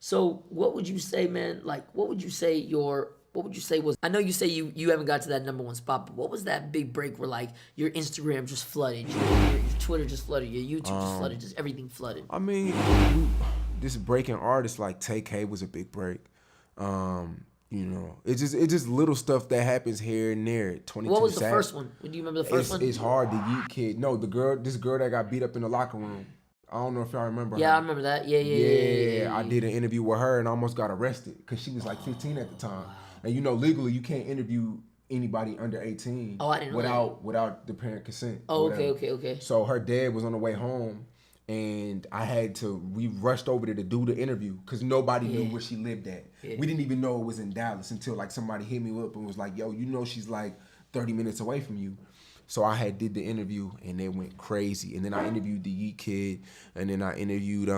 So what would you say, man? Like, what would you say was? I know you say you haven't got to that number one spot, but what was that big break where like your Instagram just flooded, your Twitter just flooded, your YouTube just flooded, just everything flooded? I mean, this breaking artist like Tay K was a big break. You know, it's just little stuff that happens here and there. 22 What was the Savage. first one? Do you remember the first one? It's hard. The Yeet Kid. No, this girl that got beat up in the locker room. I don't know if y'all remember Yeah, her. I remember that. Yeah. I did an interview with her and almost got arrested because she was like 15 at the time. And you know, legally you can't interview anybody under 18 Oh, I didn't know without the parent consent. Oh, or whatever. okay. So her dad was on the way home, and we rushed over there to do the interview because nobody knew where she lived at. Yeah. We didn't even know it was in Dallas until like somebody hit me up and was like, "Yo, you know she's like 30 minutes away from you." So I did the interview and it went crazy. And then I interviewed the Yeet Kid, and then I interviewed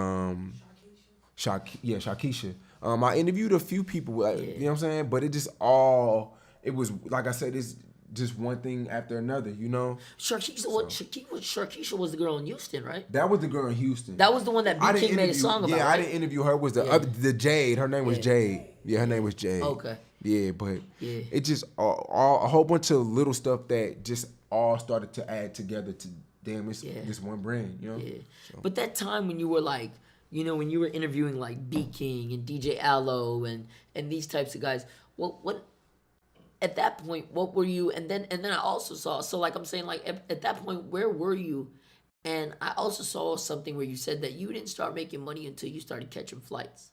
Shakisha. I interviewed a few people, you know what I'm saying? But it was like I said, it's just one thing after another, you know? Sharkeisha was the girl in Houston, right? That was the girl in Houston. That was the one that B King made a song about. Yeah, right? I didn't interview her. Was the Jade? Her name was Jade. Yeah, her name was Jade. Okay. Yeah, but it just a whole bunch of little stuff that just all started to add together to this one brand, you know? Yeah. So. But that time when you were like, you know, when you were interviewing like B King and DJ Allo and these types of guys, what at that point, what were you? And then I also saw, so like I'm saying, like at that point, where were you? And I also saw something where you said that you didn't start making money until you started catching flights.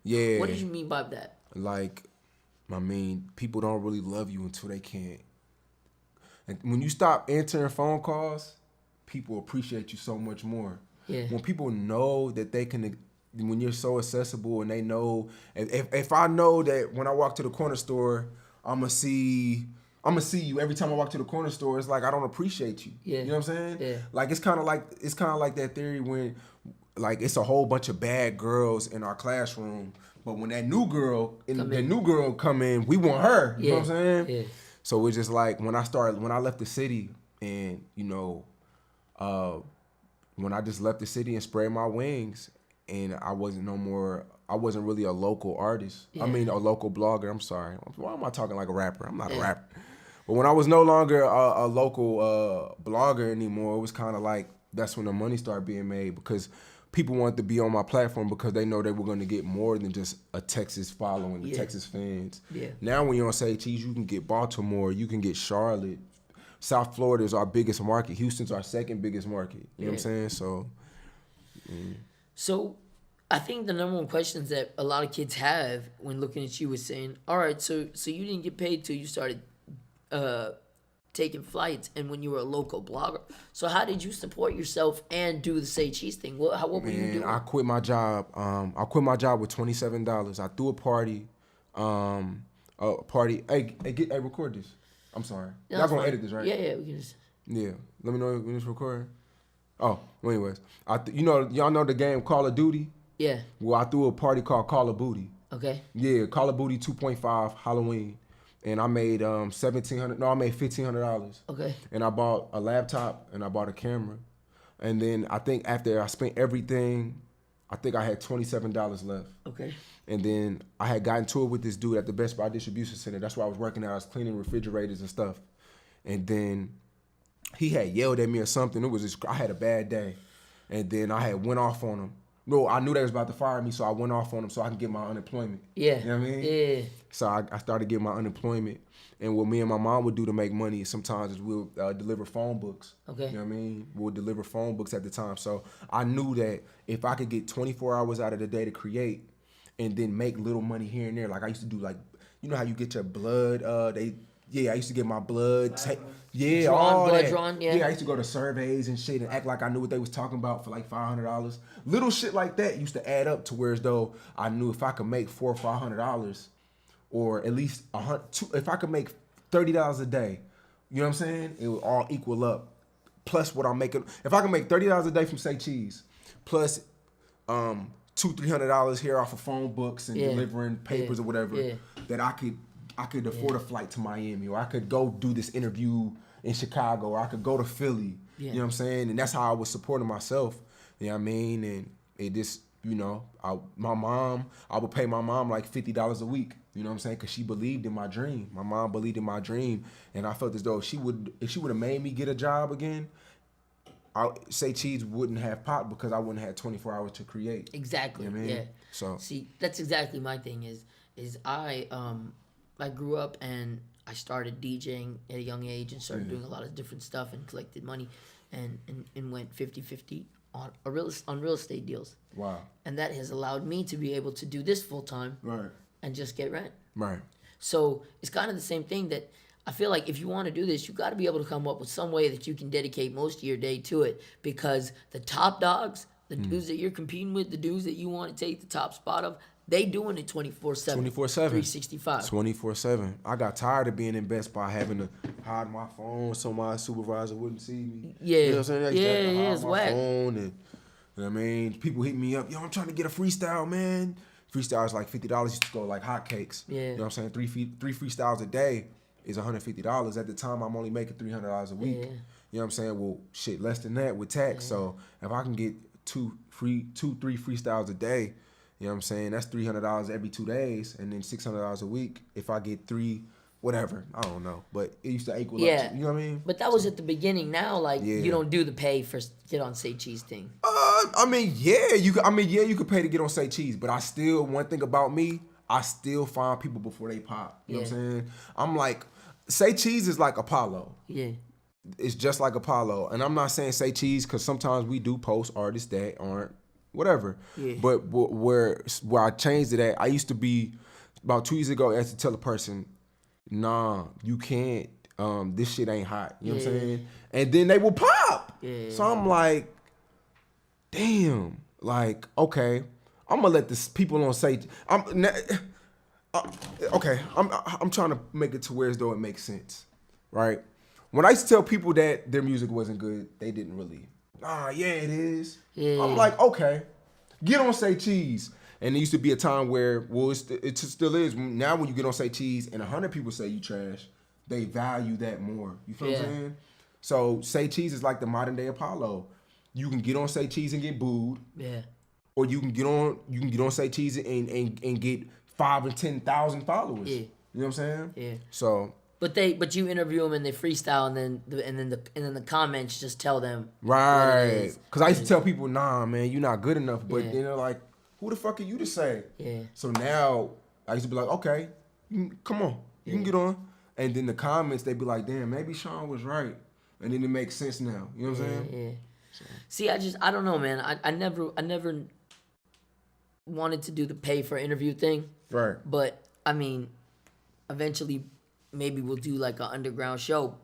Yeah. What did you mean by that? Like, I mean, people don't really love you until they can't. And when you stop answering phone calls, people appreciate you so much more. Yeah. When people know that they can, when you're so accessible and they know, if I know that when I walk to the corner store, I'm gonna see you every time I walk to the corner store, it's like I don't appreciate you. Yeah. You know what I'm saying? Yeah. Like it's kind of like that theory when, like, it's a whole bunch of bad girls in our classroom, but when that new girl come in, we want her. You know what I'm saying? Yeah. So it's just like when I left the city, and you know, when I just left the city and spread my wings, and I wasn't really a local artist. Yeah. I mean, a local blogger. I'm sorry. Why am I talking like a rapper? I'm not a rapper. But when I was no longer a local blogger anymore, it was kind of like that's when the money started being made, because people wanted to be on my platform because they know they were going to get more than just a Texas following, the Texas fans. Yeah. Now when you're on Say Cheese, you can get Baltimore, you can get Charlotte. South Florida is our biggest market. Houston's our second biggest market. You know what I'm saying? So, So I think the number one questions that a lot of kids have when looking at you is saying, all right, so you didn't get paid till you started taking flights and when you were a local blogger. So how did you support yourself and do the Say Cheese thing? What were you doing? I quit my job. I quit my job with $27. I threw a party. Hey, record this. I'm sorry. No, Y'all that's gonna fine. edit this, right? Yeah, we can just... Yeah. Let me know when it's recording. Oh, well, anyways. Y'all know the game Call of Duty? Yeah. Well, I threw a party called Call of Booty. Okay. Yeah, Call of Booty 2.5 Halloween. And I made $1,500. Okay. And I bought a laptop and I bought a camera. And then I think after I spent everything, I think I had $27 left. Okay. And then I had gotten to it with this dude at the Best Buy distribution center. That's where I was working at. I was cleaning refrigerators and stuff. And then he had yelled at me or something. I had a bad day. And then I had went off on him. No, I knew they was about to fire me, so I went off on him so I can get my unemployment. Yeah. You know what I mean? Yeah. So I started getting my unemployment. And what me and my mom would do to make money sometimes is we'll deliver phone books. Okay. You know what I mean? We'll deliver phone books at the time. So I knew that if I could get 24 hours out of the day to create and then make little money here and there, like I used to do, like, you know how you get your blood, I used to get my blood. Blood drawn. Yeah, I used to go to surveys and shit and act like I knew what they was talking about for like $500. Little shit like that used to add up to where as though I knew if I could make $400 or $500, or at least if I could make $30 a day, you know what I'm saying? It would all equal up. Plus what I'm making. If I can make $30 a day from Say Cheese, plus $200-$300 here off of phone books and delivering papers or whatever, that I could afford a flight to Miami, or I could go do this interview in Chicago, or I could go to Philly. You know what I'm saying? And that's how I was supporting myself. You know what I mean? And it just you know, I would pay my mom like $50 a week. You know what I'm saying? Because she believed in my dream. My mom believed in my dream, and I felt as though if she would have made me get a job again, Say Cheese wouldn't have popped because I wouldn't have 24 hours to create. Exactly. You know what I mean? Yeah. So see, that's exactly my thing. Is I grew up and I started DJing at a young age and started doing a lot of different stuff and collected money, and went 50-50 on real estate deals. wow. And that has allowed me to be able to do this full time Right. and just get rent. Right. So it's kind of the same thing that I feel like if you want to do this, you got to be able to come up with some way that you can dedicate most of your day to it, because the top dogs, the dudes that you're competing with, the dudes that you want to take the top spot of, they doing it 24/7. 24/7. 365. 24/7. I got tired of being in Best Buy having to hide my phone so my supervisor wouldn't see me. Yeah. You know what I'm saying? I used to have to hide it's my whack. phone, and you know what I mean? People hit me up, yo, I'm trying to get a freestyle, man. Freestyle is like $50. Used to go like hotcakes. Yeah. You know what I'm saying? Three freestyles a day is $150. At the time, I'm only making $300 a week. Yeah. You know what I'm saying? Well, shit, less than that with tax. So if I can get three freestyles a day, you know what I'm saying? That's $300 every 2 days, and then $600 a week if I get three, whatever. I don't know, but it used to equal up. To, you know what I mean? But that was at the beginning. Now, like, Yeah. you don't do the pay for get on Say Cheese thing. I mean, yeah, you could pay to get on Say Cheese, but I still, one thing about me, I still find people before they pop. You know what I'm saying? I'm like, Say Cheese is like Apollo. Yeah. It's just like Apollo, and I'm not saying Say Cheese because sometimes we do post artists that aren't whatever. Yeah. But where I changed it at, I used to be about 2 years ago. I used to tell a person, "Nah, you can't. This shit ain't hot." You know what I'm saying? And then they will pop. Yeah. So I'm like, damn. Like, okay, I'm gonna let this people on Say. Okay, I'm trying to make it to where as though it makes sense, right? When I used to tell people that their music wasn't good, they didn't really. Yeah, it is. Yeah. I'm like, okay, get on Say Cheese. And there used to be a time where, well, it still is. Now when you get on Say Cheese and 100 people say you trash, they value that more. You feel what I'm saying? So Say Cheese is like the modern day Apollo. You can get on Say Cheese and get booed. Yeah. Or you can get on Say Cheese and get 5,000 and 10,000 followers. Yeah. You know what I'm saying? Yeah. So But you interview them and they freestyle, and then the comments just tell them right. Because I used to tell people, nah, man, you're not good enough. But Yeah. then they're like, who the fuck are you to say? Yeah. So now I used to be like, okay, come on, you can get on. And then the comments, they be like, damn, maybe Sean was right. And then it makes sense now. You know what I'm saying? Yeah. See, I don't know, man. I never wanted to do the pay for interview thing. Right. But I mean, eventually, maybe we'll do like an underground show.